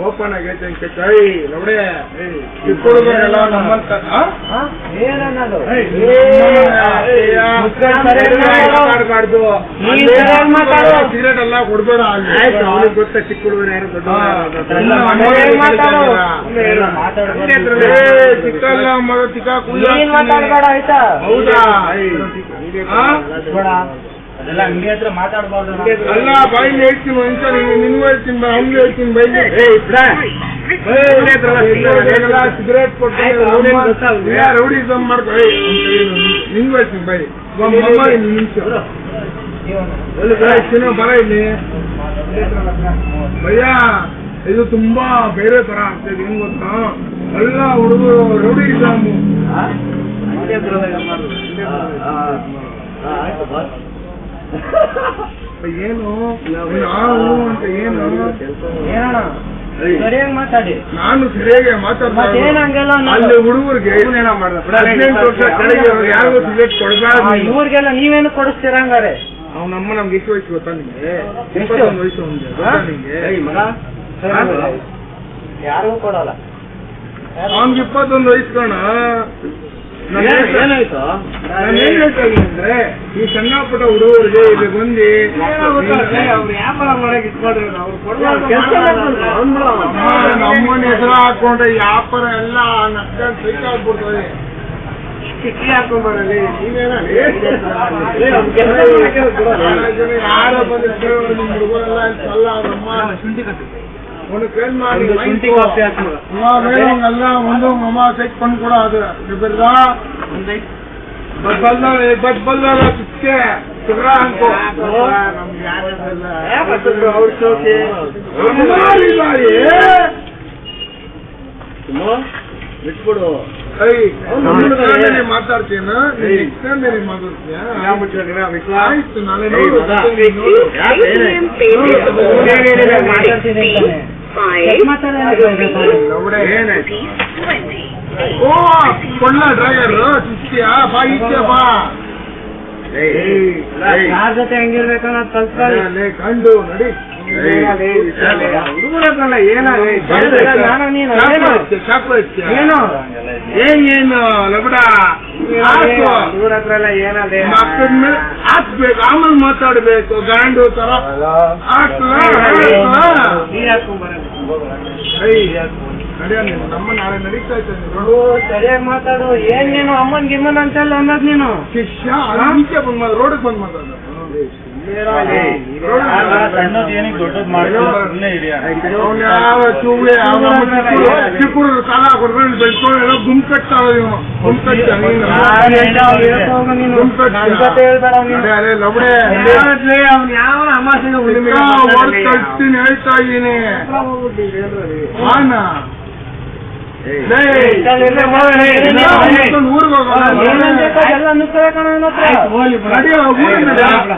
Open ಆಗೈತೆ ಕೈ ನೋಡೆ ಚಿಕ್ಕುಡುಗರೆಲ್ಲ ನಮ್ಮಂತ ಮಾತಾಡಬಾರ್ದು ಸಿಗರೇಟ್ ಎಲ್ಲ ಕೊಡ್ಬೇಡ ಅವ್ರಿಗೆ ಗೊತ್ತ ಚಿಕ್ಕ ಹುಡುಗರು ಯಾರು ದೊಡ್ಡ ಚಿಕ್ಕಲ್ಲ ಮಗ ಚಿಕ್ಕ ಹೌದಾ ಅದೆಲ್ಲ ಹಂಗೆ ಹತ್ರ ಮಾತಾಡಬಾರ್ದು. ಅಲ್ಲ ಬಾಯಿಲಿ ಹೇಳ್ತೀನಿ ಅಂತ ನಿನ್ಗೂ ಹೇಳ್ತೀನಿ ಹಂಗೆ ಹೇಳ್ತೀನಿ ಬೈಲಿ ಸಿಗರೇಟ್ ಕೊಟ್ಟು ರೌಡಿಸಮ್ ಮಾಡ್ಕೊ ನಿನ್ಗೂ ಹೇಳ್ತೀನಿ ಬೈ ನಿಮಿಷ ಬರ ಇಲ್ಲಿ ಭಯ್ಯ ಇದು ತುಂಬಾ ಬೇರೆ ತರ ಆಗ್ತದೆ ಏನ್ ಗೊತ್ತಾ ಎಲ್ಲ ಹುಡುಗರು ರೌಡಿಸಮ್ ಏನು ಅಂತ ಏನು ಸರಿಯಾಗಿ ಮಾತಾಡಿ. ನಾನು ಸರಿಯಾಗಿ ಮಾತಾಡ್ತೀನಿ. ಅಲ್ಲಿ ಹುಡುಗರಿಗೆ 18 ವರ್ಷ ಕೆಳಗೆ ಯಾರಿಗೂ ಸಿಗರೇಟ್ ಕೊಡಬಾರ್ದು. ಇವ್ರಿಗೆಲ್ಲ ನೀವೇನು ಕೊಡಿಸ್ತೀರ ಹಂಗಾರೆ? ಅವ್ನ ನಮ್ಮ ನಮ್ಗೆ ಎಷ್ಟು ವಯಸ್ಸು ಗೊತ್ತಾ ನಿಮ್ಗೆ? 21 ವಯಸ್ಸು ನಿಮ್ಗೆ. ಯಾರಿಗೂ ಕೊಡಲ್ಲ. ಅವ್ನಿಗೆ 21 ವಯಸ್ಸು ಕಣ. ಏನಾಯ್ತು? ನಾನು ಏನ್ ಹೇಳ್ತೀನಿ ಅಂದ್ರೆ ಈ ಸಣ್ಣ ಪುಟ್ಟ ಹುಡುಗರಿಗೆ ಇಲ್ಲಿ ಬಂದು ವ್ಯಾಪಾರ ಮಾಡಕ್ ಇಟ್ಕೊಳ್ರಿ ನಮ್ಮನ್ನ ಹೆಸರು ಹಾಕೊಂಡ್ರೆ ವ್ಯಾಪಾರ ಎಲ್ಲ ನಕ್ಕೊಂಡು ಸೈಕಲ್ ಆಗ್ಬಿಡ್ತದೆ. ಕಿಟ್ಟಿ ಹಾಕೊಂಡ್ಬರಲ್ಲಿ ಯಾರ ಬಂದಿರ್ತೇವೆ ನಿಮ್ ಹುಡುಗರೆಲ್ಲ ಅಲ್ಲ ನಮ್ಮ ಶುಂಠಿ ಕಟ್ಟಿ ಒಂದು ಕೇಳ್ ಮಾಡಿ ಎಲ್ಲ ಒಂದು ಮಮ್ಮ ಸೈಕೊಂಡು ಕೂಡ ಅದು ಬದ್ಬಲ್ಲ ಚಿಕ್ಕೆ ಸುಗ್ರ ಅನ್ಕೋ ಬಿಟ್ಬಿಡು. ಮಾತಾಡ್ತೀನ ಮಾತಾಡ್ತೀಯ ಆಯ್ತು ನಾಳೆ ಓ ಕೊಂಡ ಡ್ರೈವರ್ ಚಿಸ್ತಿಯಾ ಬಾ ಇಚ್ಛೆ ಬಾ ಯಾರ ಜೊತೆ ಹೆಂಗಿರ್ಬೇಕನ್ನ ಕಲ್ತ್ಕೊಳ್ಳಿ ಕಂಡು ನಡಿ ಹುಡುಗರಲ್ಲ ಏನು ಏನು ಲಬಡ ಹುಡುಗರ ಹತ್ರ ಎಲ್ಲ ಏನದೆ ಹಾಕ್ಬೇಕು ಆಮೇಲೆ ಮಾತಾಡ್ಬೇಕು ಗಾಂಡು ತರ ನಮ್ಮ ನಾಳೆ ನಡೀತಾ ಇದ್ದೇನೆ ಸರಿಯಾಗಿ ಮಾತಾಡು. ಏನ್ ನೀನು ಅಮ್ಮನ್ ಗಿಮ್ಮನ್ ಅಂತಲ್ಲ ಅನ್ನೋದ್ ನೀನು ಶಿಷ್ಯ ಈಚೆ ಬಂದ್ ರೋಡಿಗೆ ಬಂದ್ ಮಾತಾಡ ಚಿಕ್ಕೂರು ಸಾಲ ಕೊಡ್ಕೊಂಡು ಬೆಳ್ಕೊಂಡು ಗುಂಪೆಟ್ಟಾವ ಇವನು ಲಬಡೆ ಯಾವ ಅಮಾಸೆಗೆ ಕಳ್ತೀನಿ ಹೇಳ್ತಾ ಇದ್ದೀನಿ ಹಾನ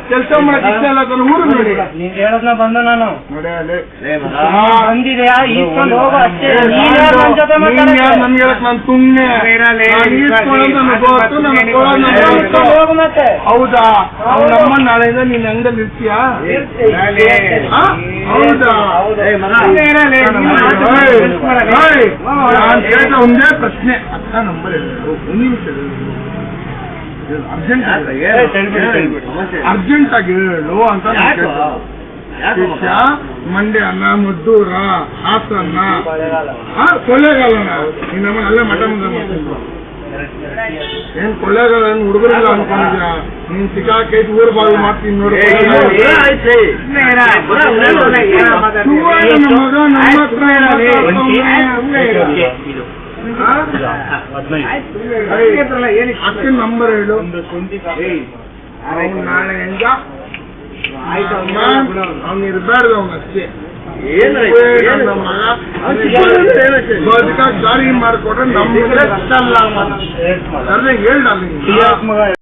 ಕೆಲಸ ಮಾಡಲ್ಲ ಊರು ನೋಡಿ ನೀನ್ ಹೇಳದ್ನ ಬಂದು ನಾನು ಬಂದಿದೆಯಾ ಈಸ್ಕೊಂಡು ಹೋಗೋ ಅಷ್ಟೇ. ನನ್ಗೆ ಹೇಳಕ್ ನಾನು ಸುಮ್ಮನೆ ಹೋಗು ಮತ್ತೆ. ಹೌದಾ ನಮ್ಮ ನಾಳೆಯಿಂದ ನೀನ್ ಅಂಗಲ್ಲಿ ಇರ್ತೀಯಾ? ಹೌದಾ ಒಂದೇ ಪ್ರಶ್ನೆ ಅಕ್ಕ ನಂಬರ್ ಒಂದು ನಿಮಿಷ ಅರ್ಜೆಂಟ್ ಆಗಿ ಹೇಳು ಅಂತ ಮಂಡ್ಯ ಅನ್ನ ಮದ್ದೂರ ಹಾಸನ್ನ ಕೊಳ್ಳೇಗಾಲನ ನಿಮ್ಮ ಅಲ್ಲೇ ಮಠ ಮುಂದೆ ಮಾಡ್ತಿದ್ರು ಏನ್ ಕೊಳ್ಳೇಗಾಲ ಹುಡುಗರಿಲ್ಲ ಅನ್ಕೊಂಡಿದ್ಯಾ? ನೀನ್ ಸಿಕ್ಕಾಕೈತಿ ಊರ್ ಬಾವಿ ಮಾಡ್ತೀನಿ ನೋಡು. ಮಗ ನಮ್ಮ ಅಕ್ಕನ ನಂಬರ್ ಹೇಳು. ನಾಳೆ ಹೆಂಗ ಅವ್ನು ಇರ್ಬಾರ್ದು ಅವನು ಅಷ್ಟೇ. ಗಾಡಿ ಮಾಡ್ಕೊಟ್ರೆ ನಮ್ಗೆ ಹೇಳ್ದ